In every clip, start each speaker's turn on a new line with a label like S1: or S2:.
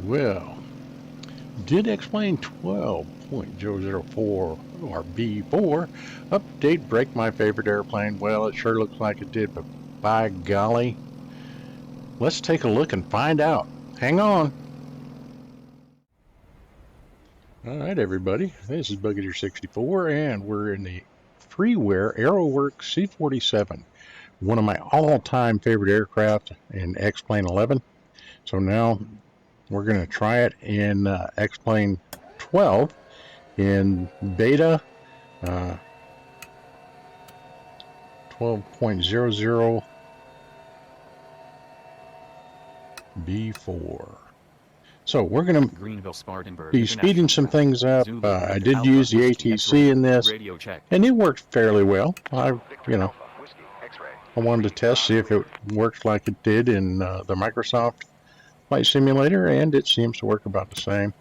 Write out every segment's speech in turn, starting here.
S1: Well, did XPlane12.00b4 or B4 update break my favorite airplane? Well, it sure looks like it did, but by golly, let's take a look and find out. Hang on. All right, everybody, this is Buccaneer64, and we're in the freeware Aeroworx C47, one of my all-time favorite aircraft in XPlane11. So now we're going to try it in XPlane 12 in beta 12.00b4. So we're going to be speeding some things up. I did use the ATC in this, and it worked fairly well. I wanted to test, see if it works like it did in the Microsoft Flight Simulator, and it seems to work about the same.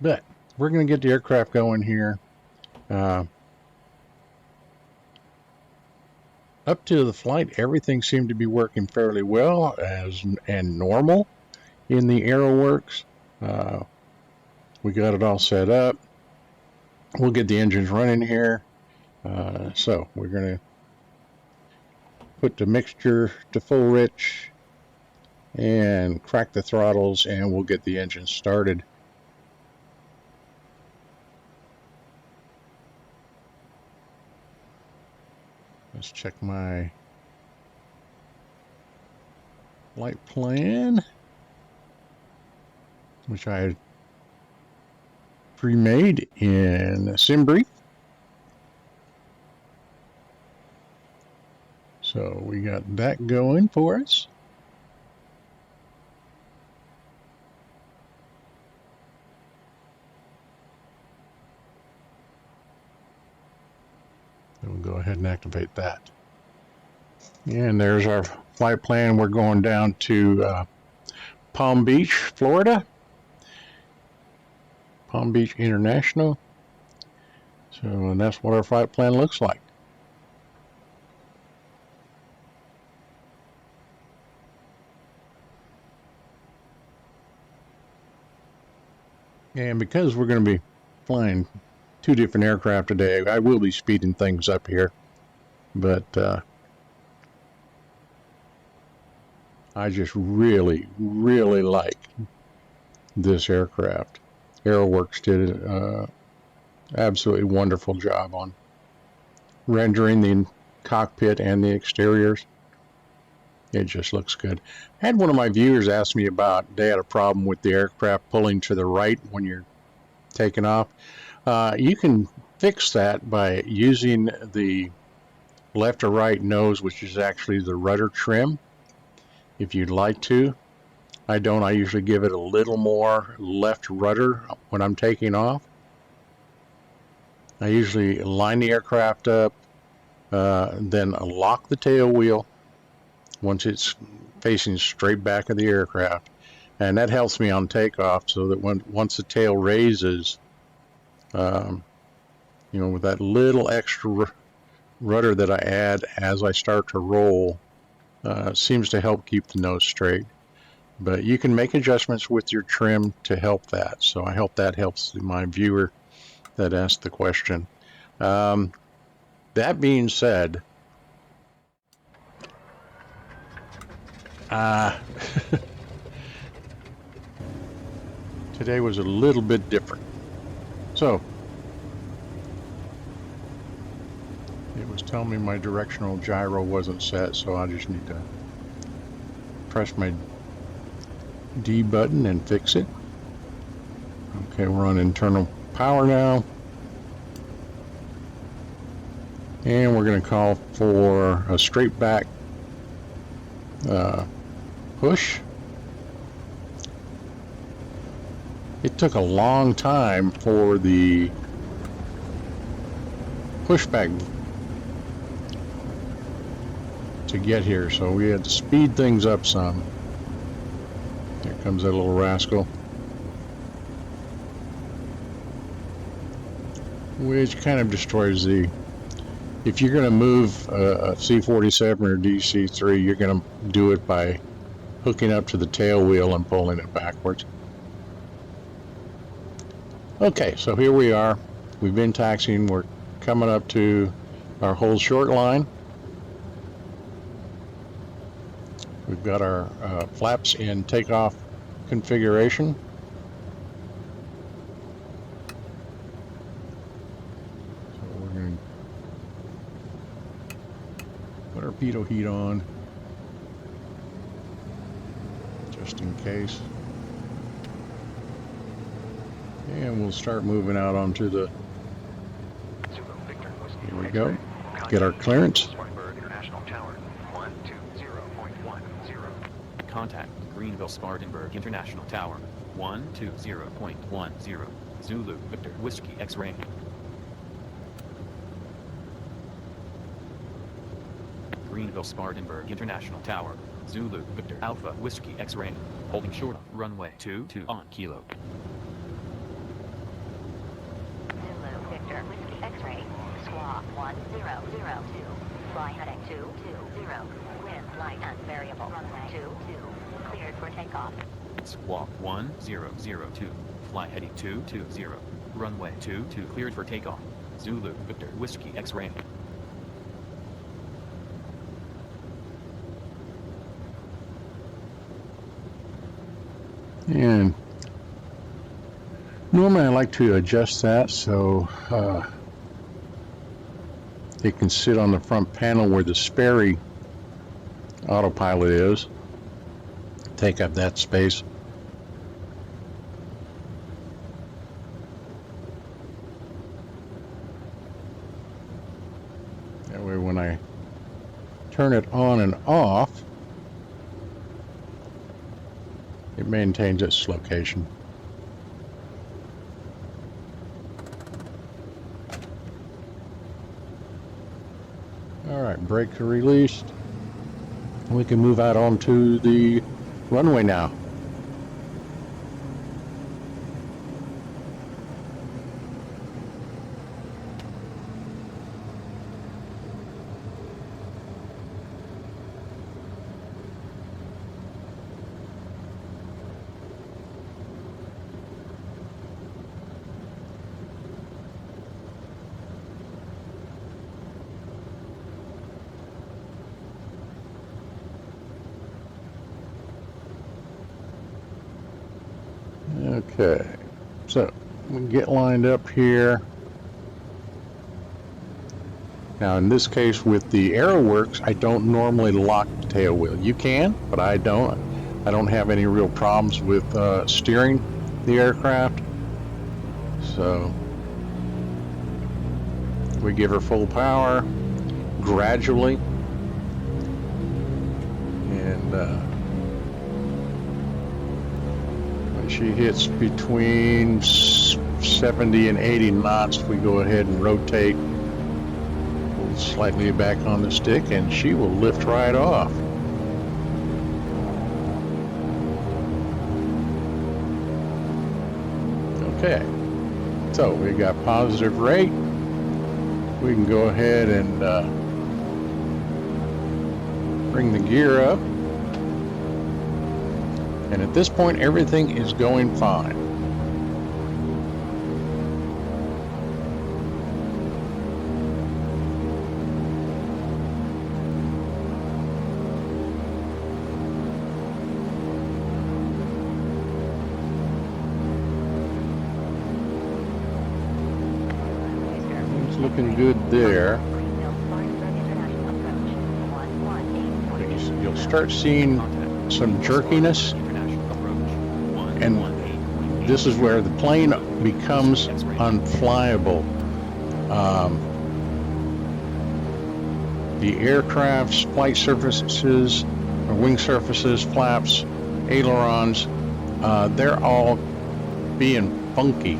S1: But we're going to get the aircraft going here. Up to the flight, everything seemed to be working fairly well and normal in the Aeroworx. We got it all set up. We'll get the engines running here. So we're going to put the mixture to full rich and crack the throttles, and we'll get the engine started. Let's check my flight plan, which I had pre-made in SimBrief. So we got that going for us. We'll go ahead and activate that. And there's our flight plan. We're going down to Palm Beach, Florida. Palm Beach International. So, and that's what our flight plan looks like. And because we're going to be flying two different aircraft today, I will be speeding things up here, but I just really like this aircraft. Aeroworx did an absolutely wonderful job on rendering the cockpit and the exteriors. It just looks good. I had one of my viewers ask me about, they had a problem with the aircraft pulling to the right when you're taking off. You can fix that by using the left or right nose, which is actually the rudder trim, if you'd like to. I don't. I usually give it a little more left rudder when I'm taking off. I usually line the aircraft up, then lock the tail wheel once it's facing straight back of the aircraft, and that helps me on takeoff, so that once the tail raises, with that little extra rudder that I add as I start to roll, seems to help keep the nose straight. But you can make adjustments with your trim to help that. So I hope that helps my viewer that asked the question. That being said, today was a little bit different. So it was telling me my directional gyro wasn't set, so I just need to press my D button and fix it. Okay, we're on internal power now, and we're going to call for a straight back push. It took a long time for the pushback to get here, so we had to speed things up some. Here comes that little rascal, which kind of destroys the if you're going to move a C47 or DC3, you're going to do it by hooking up to the tail wheel and pulling it backwards. Okay, so here we are. We've been taxiing. We're coming up to our hold short line. We've got our flaps in takeoff configuration. So we're going to put our pitot heat on, just in case. And we'll start moving out onto the, here we go, get our clearance.
S2: Contact Greenville Spartanburg International Tower, 120.10, Zulu Victor Whiskey X-Ray. Greenville Spartanburg International Tower, Zulu Victor Alpha Whiskey X-Ray, holding short runway 22 on kilo.
S3: Zulu Victor Whiskey X-Ray, squawk 1002, fly heading 220, wind light and variable, runway 22, cleared for takeoff.
S2: Squawk 1002, fly heading 220, runway 22 cleared for takeoff, Zulu Victor Whiskey X-Ray.
S1: And normally I like to adjust that so it can sit on the front panel where the Sperry autopilot is, take up that space. That way when I turn it on and off, it maintains its location. All right, brakes are released. We can move out onto the runway now. Okay, so we get lined up here. Now in this case with the Aeroworx, I don't normally lock the tail wheel. You can, but I don't. I don't have any real problems with steering the aircraft. So we give her full power gradually, and when she hits between 70 and 80 knots, we go ahead and rotate, pull slightly back on the stick, and she will lift right off. Okay, so we got positive rate. We can go ahead and bring the gear up. And at this point, everything is going fine. It's looking good there. You'll start seeing some jerkiness, and this is where the plane becomes unflyable. The aircraft's flight surfaces, or wing surfaces, flaps, ailerons, they're all being funky.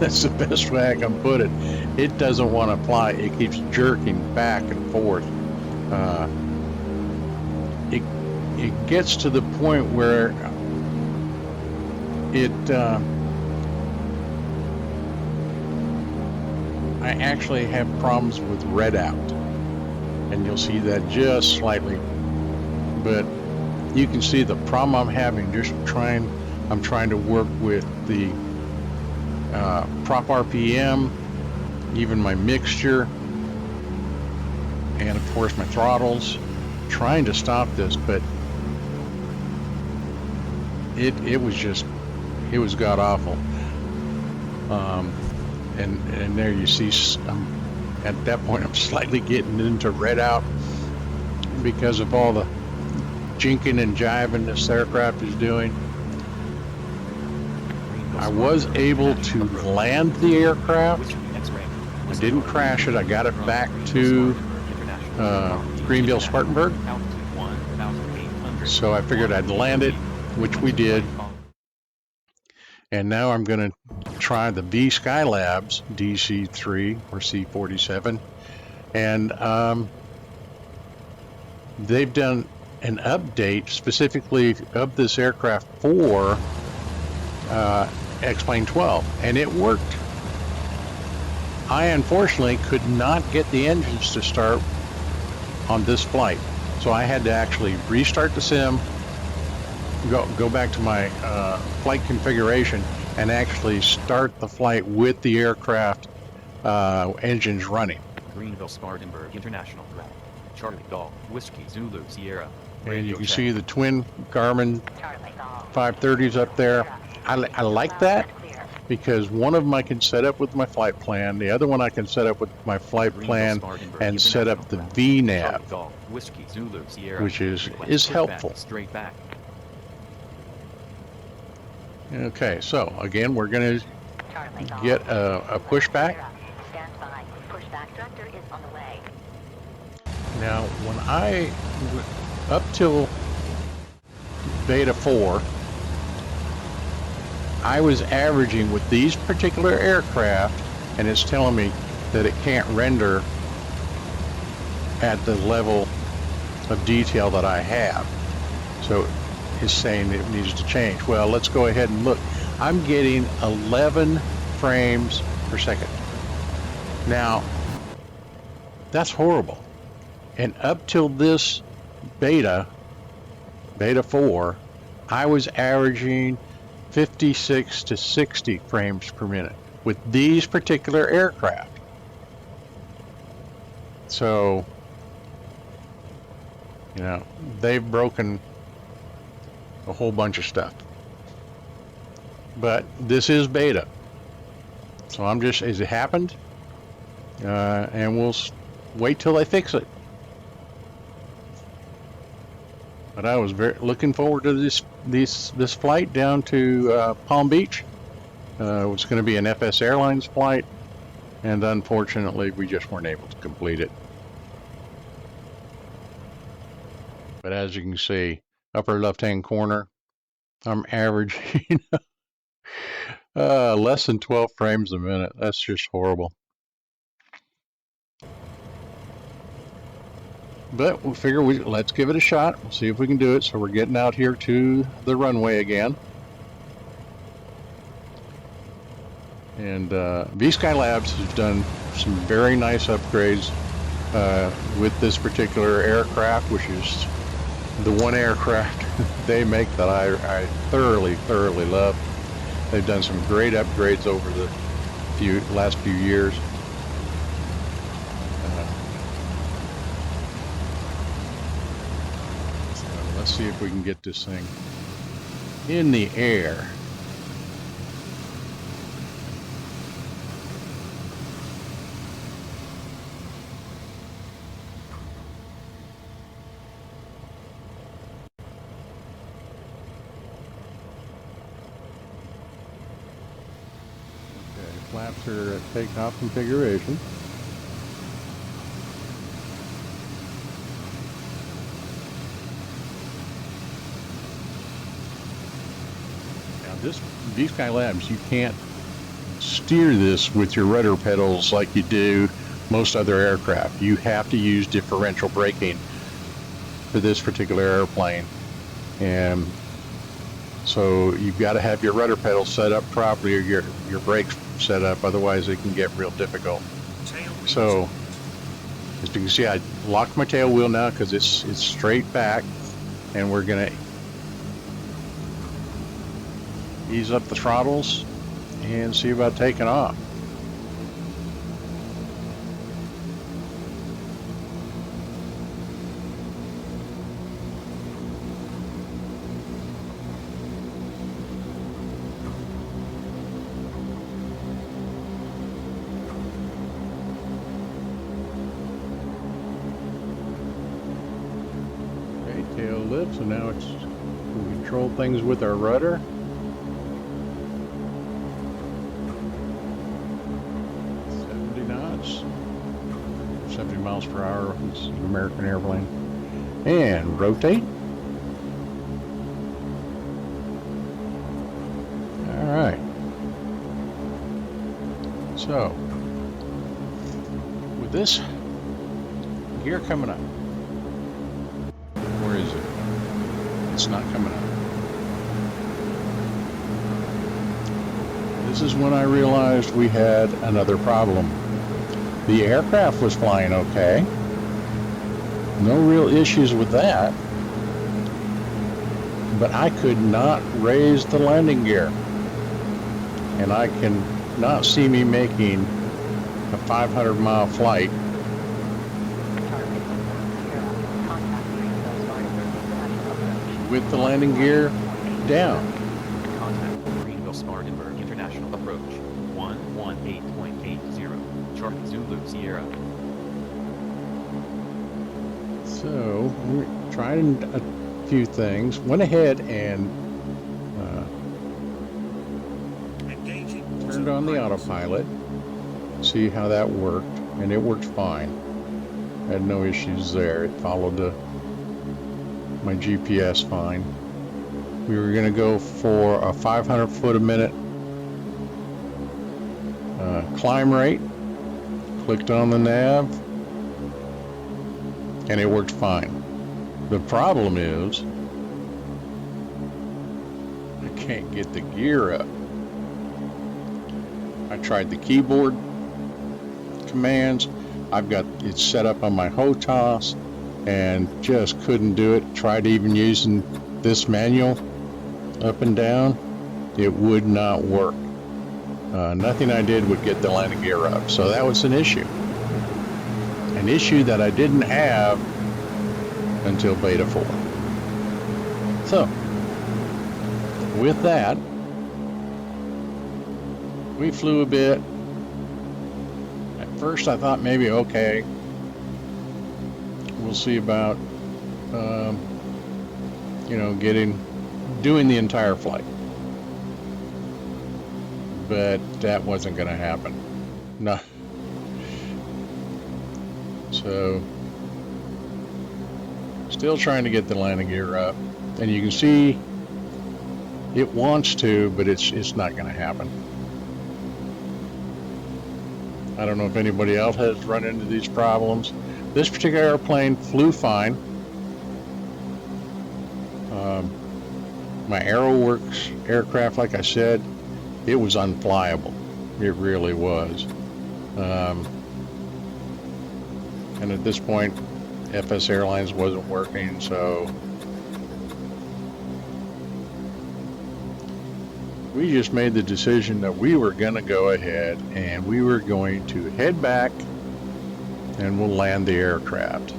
S1: That's the best way I can put it. It doesn't want to fly. It keeps jerking back and forth. It gets to the point where I actually have problems with readout, and you'll see that just slightly, but you can see the problem I'm having. I'm trying to work with the prop RPM, even my mixture, and of course my throttles, trying to stop this, but it was god awful. And there you see, at that point I'm slightly getting into readout because of all the jinking and jiving this aircraft is doing. I was able to land the aircraft. I didn't crash it. I got it back to Greenville Spartanburg. So I figured I'd land it, which we did. And now I'm going to try the VSkyLabs DC3 or C47. And they've done an update specifically of this aircraft for XPlane12, and it worked. I unfortunately could not get the engines to start on this flight, so I had to actually restart the sim, go back to my flight configuration, and actually start the flight with the aircraft engines running.
S2: Greenville Spartanburg International Ground. Charlie Golf Whiskey Zulu Sierra.
S1: And you can see the twin Garmin 530s up there. I like that because one of them I can set up with my flight plan, the other one I can set up with my flight plan and set up the VNAV, which is helpful. Okay, so again, we're going to get a pushback. Now, when up till Beta 4, I was averaging with these particular aircraft, and it's telling me that it can't render at the level of detail that I have. So it's saying it needs to change. Well, let's go ahead and look. I'm getting 11 frames per second. Now, that's horrible. And up till this Beta 4, I was averaging 56 to 60 frames per minute with these particular aircraft. So, you know, they've broken a whole bunch of stuff. But this is beta. So I'm just, as it happened, and we'll wait till they fix it. But I was looking forward to this flight down to Palm Beach. It was going to be an FS Airlines flight, and unfortunately we just weren't able to complete it. But as you can see, upper left-hand corner, I'm averaging less than 12 frames a minute. That's just horrible. But we'll figure let's give it a shot. We'll see if we can do it. So we're getting out here to the runway again. And VSkyLabs has done some very nice upgrades with this particular aircraft, which is the one aircraft they make that I thoroughly love. They've done some great upgrades over the last few years. Let's see if we can get this thing in the air. Okay, flaps are at takeoff configuration. This VSkyLabs, you can't steer this with your rudder pedals like you do most other aircraft. You have to use differential braking for this particular airplane, and so you've got to have your rudder pedals set up properly or your brakes set up, otherwise it can get real difficult. So, as you can see, I locked my tail wheel now because it's straight back, and we're gonna ease up the throttles and see about taking off. Tail lift, so now it's we control things with our rudder. Knots, 70 miles per hour. It's an American airplane. And rotate. All right. So, with this gear coming up, where is it? It's not coming up. This is when I realized we had another problem. The aircraft was flying okay. No real issues with that. But I could not raise the landing gear. And I can not see me making a 500-mile flight with the landing gear down.
S2: Contact Greenville-Spartanburg International Approach 118.80. Charlie Zulu Sierra.
S1: So we're trying a few things. Went ahead and turned on the autopilot. See how that worked, and it worked fine. Had no issues there. It followed my GPS fine. We were going to go for a 500 foot a minute climb rate. Clicked on the nav, and it worked fine. The problem is I can't get the gear up. I tried the keyboard commands. I've got it set up on my HOTAS and just couldn't do it. Tried even using this manual up and down. It would not work. Nothing I did would get the landing gear up. So that was an issue. An issue that I didn't have until Beta 4. So, with that, we flew a bit. At first I thought maybe, okay, we'll see about, doing the entire flight. But that wasn't going to happen. No. So, still trying to get the landing gear up, and you can see it wants to, but it's not going to happen. I don't know if anybody else has run into these problems. This particular airplane flew fine. My Aeroworx aircraft, like I said, it was unflyable. It really was. And at this point, FS Airlines wasn't working, so we just made the decision that we were going to go ahead and we were going to head back and we'll land the aircraft.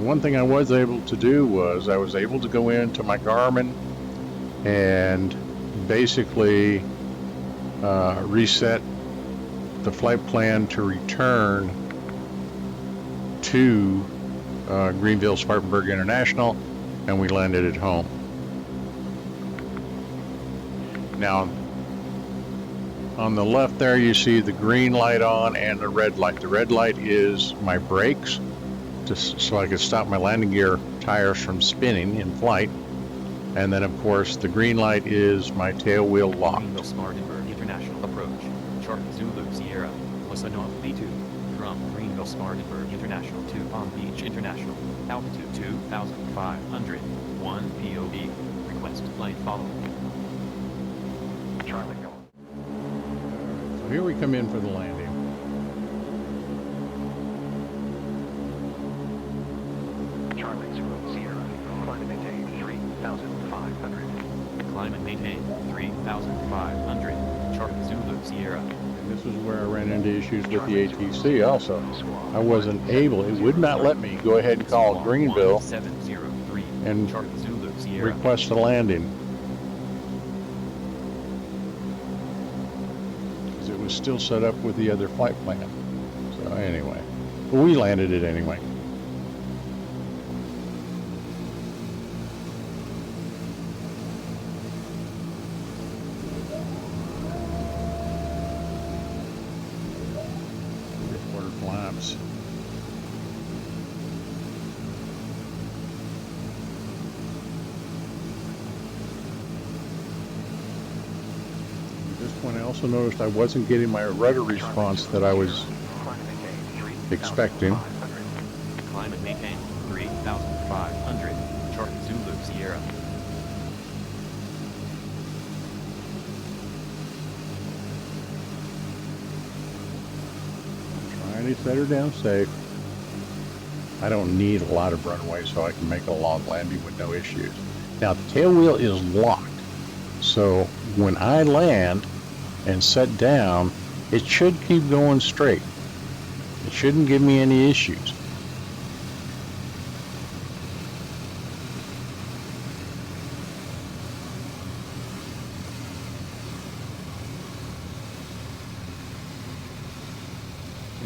S1: One thing I was able to do was I was able to go into my Garmin and basically reset the flight plan to return to Greenville-Spartanburg International, and we landed at home. Now, on the left there you see the green light on and the red light. The red light is my brakes, just so I could stop my landing gear tires from spinning in flight. And then of course the green light is my tail wheel lock.
S2: Greenville-Spartanburg International Approach Sanoff V2. From Greenville Spartanburg International to Palm Beach International. Altitude 2,500. 1 POV. Request flight following. Charlie, go.
S1: So here we come in for the landing.
S4: Charlie Zulu Sierra. Climate maintain 3,500.
S2: Climate maintain 3,500. Charlie Zulu Sierra.
S1: And this is where I ran into issues with the ATC also. I wasn't able, it would not let me go ahead and call Greenville
S2: 703
S1: and
S2: Charlie Zulu Sierra.
S1: request a landing. Because it was still set up with the other flight plan. So anyway, well, we landed it anyway. Quarter flaps. At this point, I also noticed I wasn't getting my rudder response that I was
S4: Climate maintain 3,500.
S1: expecting.
S2: Climate maintain 3,500. Charlie Zulu Sierra.
S1: Trying to set her down safe. I don't need a lot of runway, so I can make a long landing with no issues. Now, the tail wheel is locked, so when I land and set down, it should keep going straight. It shouldn't give me any issues.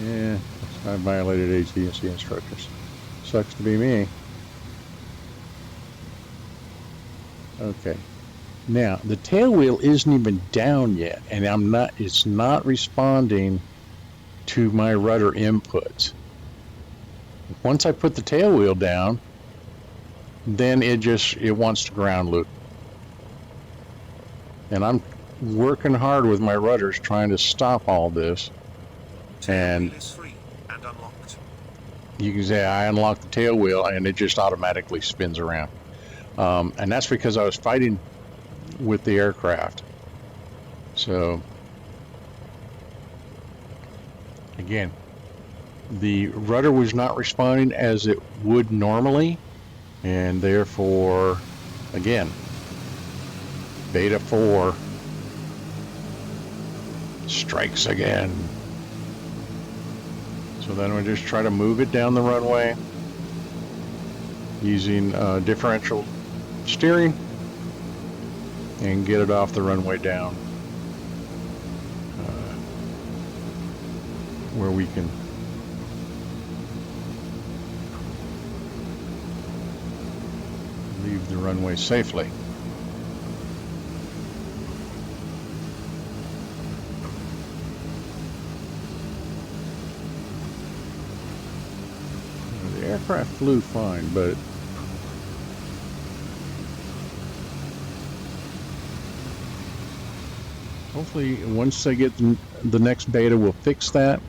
S1: Yeah, I violated ATC instructions. Sucks to be me. Okay. Now, the tail wheel isn't even down yet, and it's not responding to my rudder inputs. Once I put the tail wheel down, then it wants to ground loop. And I'm working hard with my rudders trying to stop all this. And
S5: Tail wheel is free and unlocked.
S1: you can say I unlock the tail wheel and it just automatically spins around. And that's because I was fighting with the aircraft. So again, the rudder was not responding as it would normally, and therefore, again, Beta 4 strikes again. So then we just try to move it down the runway using differential steering and get it off the runway down where we can leave the runway safely. The aircraft flew fine, but hopefully once I get the next beta, we'll fix that.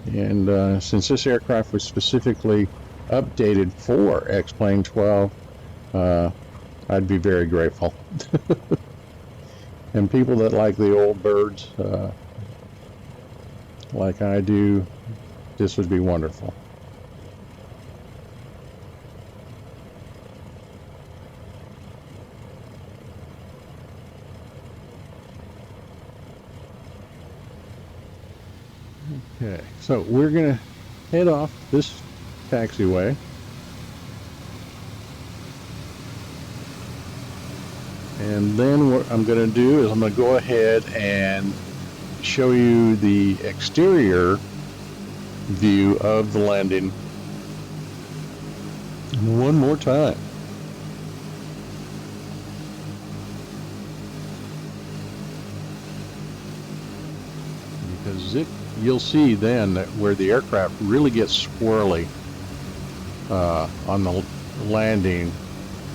S1: And since this aircraft was specifically updated for XPlane12, I'd be very grateful. And people that like the old birds, like I do, this would be wonderful. Okay, so we're gonna head off this taxiway. And then what I'm going to do is I'm going to go ahead and show you the exterior view of the landing one more time. Because you'll see then that where the aircraft really gets swirly on the landing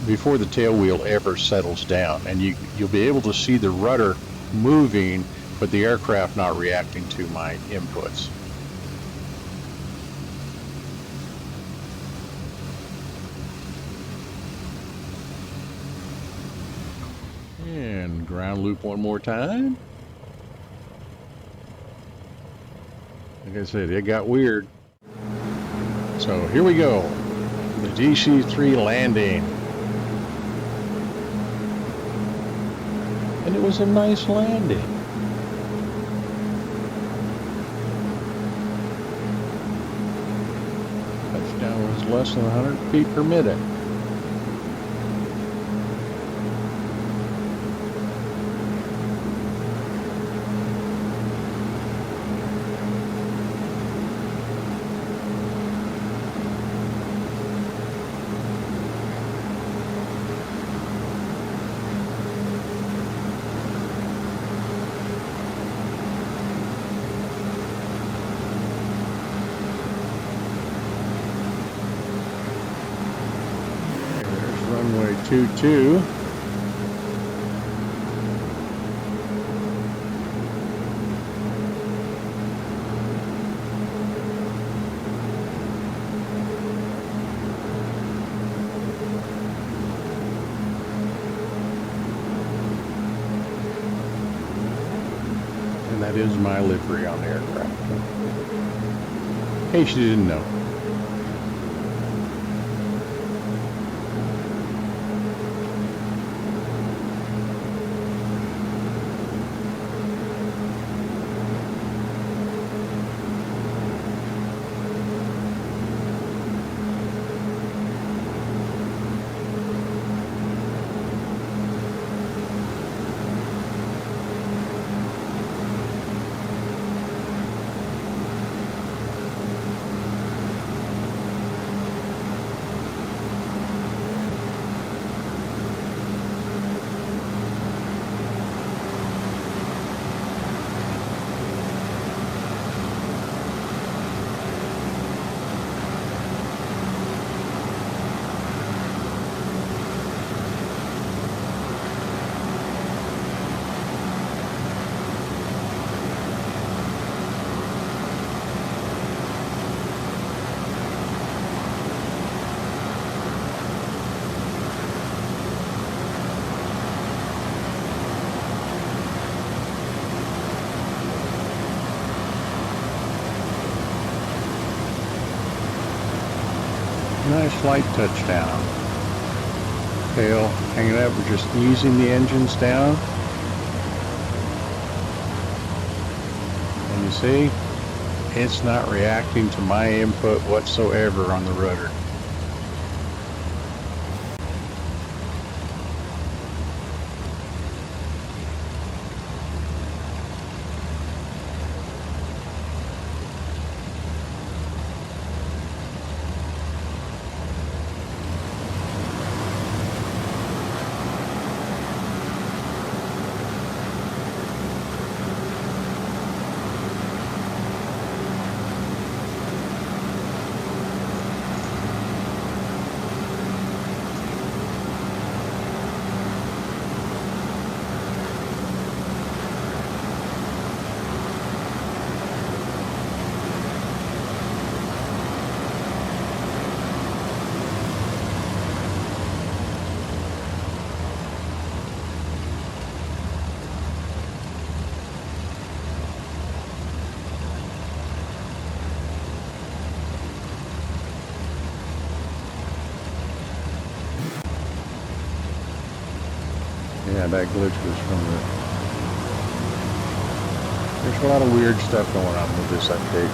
S1: before the tail wheel ever settles down, and you'll be able to see the rudder moving but the aircraft not reacting to my inputs. And ground loop one more time. Like I said, it got weird. So here we go. The DC-3 landing. And it was a nice landing. Touchdown was less than 100 feet per minute. Runway 22. And that is my livery on the aircraft. In case you didn't know. Nice light touchdown. Tail hanging up, we're just easing the engines down. And you see, it's not reacting to my input whatsoever on the rudder. Yeah, that glitch was from the... There's a lot of weird stuff going on with this update.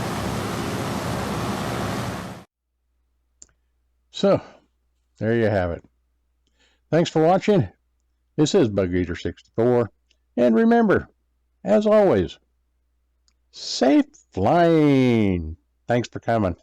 S1: So, there you have it. Thanks for watching. This is BugEater64. And remember, as always, safe flying. Thanks for coming.